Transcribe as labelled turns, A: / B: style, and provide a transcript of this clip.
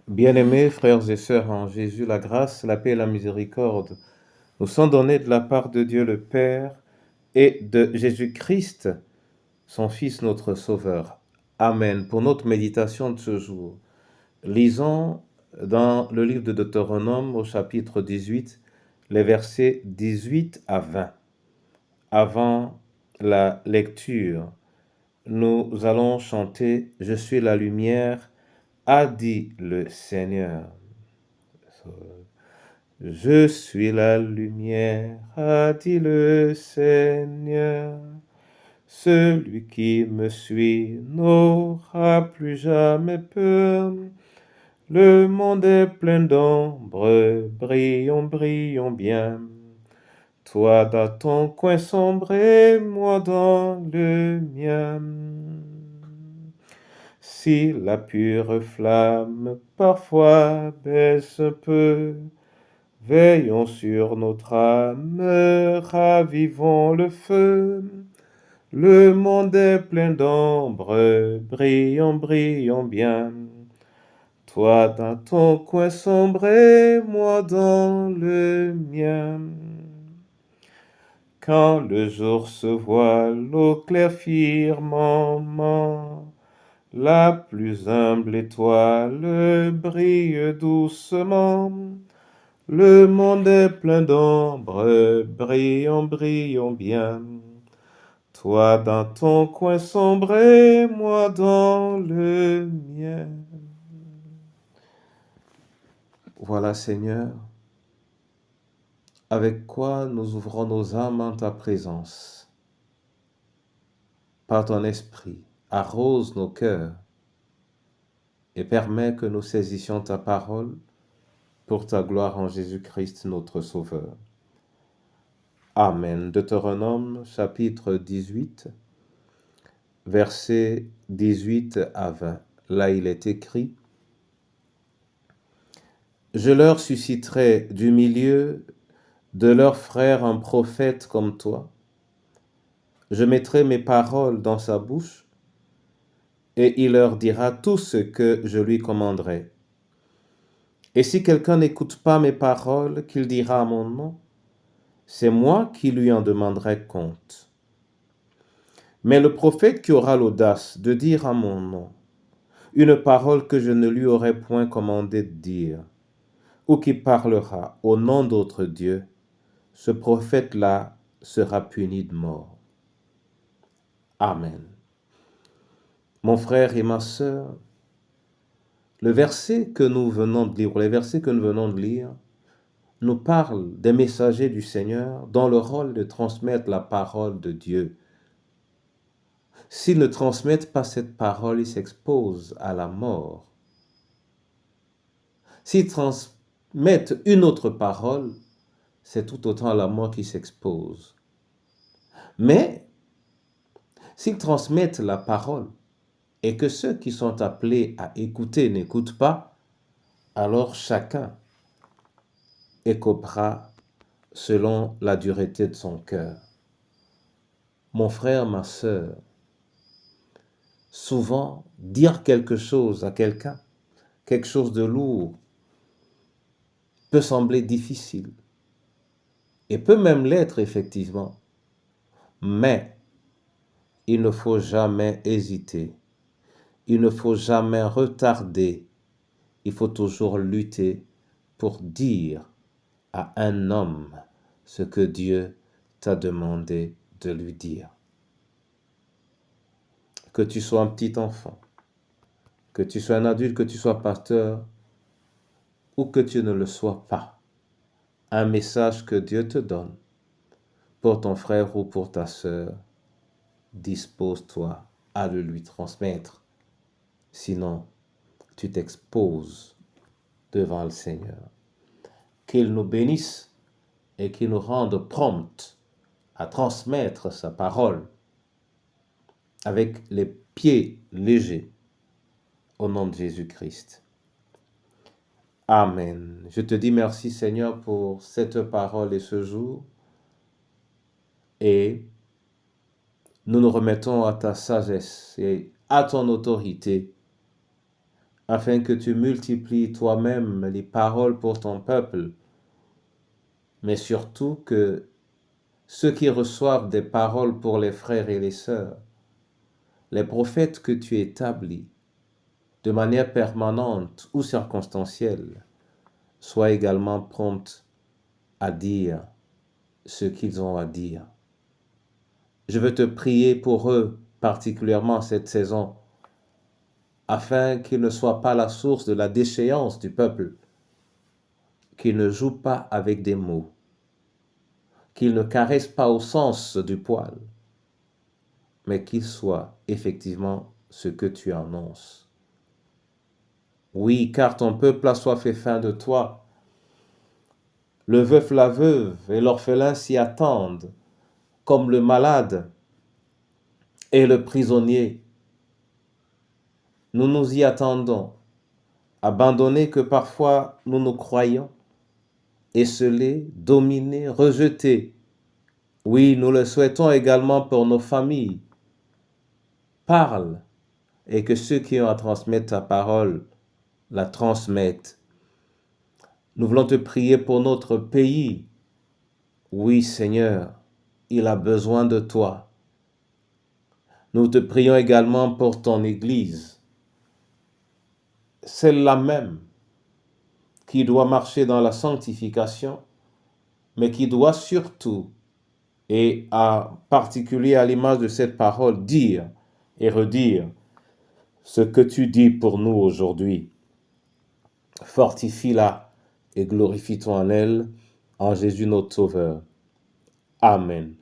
A: Bien-aimés frères et sœurs en Jésus, la grâce, la paix et la miséricorde nous sont donnés de la part de Dieu le Père et de Jésus-Christ, son Fils, notre Sauveur. Amen. Pour notre méditation de ce jour, lisons dans le livre de Deutéronome au chapitre 18, les versets 18 à 20. Avant la lecture, nous allons chanter « Je suis la lumière » a dit le Seigneur. Je suis la lumière, a dit le Seigneur. Celui qui me suit n'aura plus jamais peur. Le monde est plein d'ombre, brillons, brillons bien. Toi dans ton coin sombre et moi dans le mien. Si la pure flamme parfois baisse un peu, veillons sur notre âme, ravivons le feu. Le monde est plein d'ombre, brillons, brillons bien. Toi dans ton coin sombre et moi dans le mien. Quand le jour se voile au clair firmament, la plus humble étoile brille doucement. Le monde est plein d'ombre, brillons, brillons bien. Toi dans ton coin sombre et moi dans le mien. Voilà, Seigneur, avec quoi nous ouvrons nos âmes en ta présence. Par ton esprit, arrose nos cœurs et permets que nous saisissions ta parole pour ta gloire en Jésus-Christ, notre Sauveur. Amen. Deutéronome, chapitre 18, versets 18 à 20. Là, il est écrit « Je leur susciterai du milieu de leurs frères un prophète comme toi. Je mettrai mes paroles dans sa bouche, et il leur dira tout ce que je lui commanderai. Et si quelqu'un n'écoute pas mes paroles qu'il dira à mon nom, c'est moi qui lui en demanderai compte. Mais le prophète qui aura l'audace de dire à mon nom une parole que je ne lui aurai point commandé de dire, ou qui parlera au nom d'autre Dieu, ce prophète-là sera puni de mort. Amen. Mon frère et ma sœur, le verset que nous venons de lire, les versets que nous venons de lire, nous parlent des messagers du Seigneur dont le rôle de transmettre la parole de Dieu. S'ils ne transmettent pas cette parole, ils s'exposent à la mort. S'ils transmettent une autre parole, c'est tout autant à la mort qu'ils s'exposent. Mais s'ils transmettent la parole et que ceux qui sont appelés à écouter n'écoutent pas, alors chacun écopera selon la dureté de son cœur. Mon frère, ma sœur, souvent dire quelque chose à quelqu'un, quelque chose de lourd, peut sembler difficile et peut même l'être effectivement, mais il ne faut jamais hésiter, il ne faut jamais retarder, il faut toujours lutter pour dire à un homme ce que Dieu t'a demandé de lui dire. Que tu sois un petit enfant, que tu sois un adulte, que tu sois pasteur, ou que tu ne le sois pas, un message que Dieu te donne pour ton frère ou pour ta sœur, dispose-toi à le lui transmettre. Sinon, tu t'exposes devant le Seigneur. Qu'il nous bénisse et qu'il nous rende promptes à transmettre sa parole avec les pieds légers au nom de Jésus-Christ. Amen. Je te dis merci Seigneur pour cette parole et ce jour. Et nous nous remettons à ta sagesse et à ton autorité afin que tu multiplies toi-même les paroles pour ton peuple, mais surtout que ceux qui reçoivent des paroles pour les frères et les sœurs, les prophètes que tu établis de manière permanente ou circonstancielle, soient également prompts à dire ce qu'ils ont à dire. Je veux te prier pour eux, particulièrement cette saison, afin qu'ils ne soient pas la source de la déchéance du peuple, qu'ils ne jouent pas avec des mots, qu'ils ne caressent pas au sens du poil, mais qu'ils soient effectivement ce que tu annonces. Oui, car ton peuple a soif et faim de toi. Le veuf, la veuve et l'orphelin s'y attendent, comme le malade et le prisonnier. Nous nous y attendons, abandonnés que parfois nous nous croyons, esselés, dominés, rejetés. Oui, nous le souhaitons également pour nos familles. Parle, et que ceux qui ont à transmettre ta parole la transmettent. Nous voulons te prier pour notre pays. Oui, Seigneur, il a besoin de toi. Nous te prions également pour ton Église, celle-là même qui doit marcher dans la sanctification, mais qui doit surtout, et en particulier à l'image de cette parole, dire et redire ce que tu dis pour nous aujourd'hui. Fortifie-la et glorifie-toi en elle, en Jésus notre Sauveur. Amen.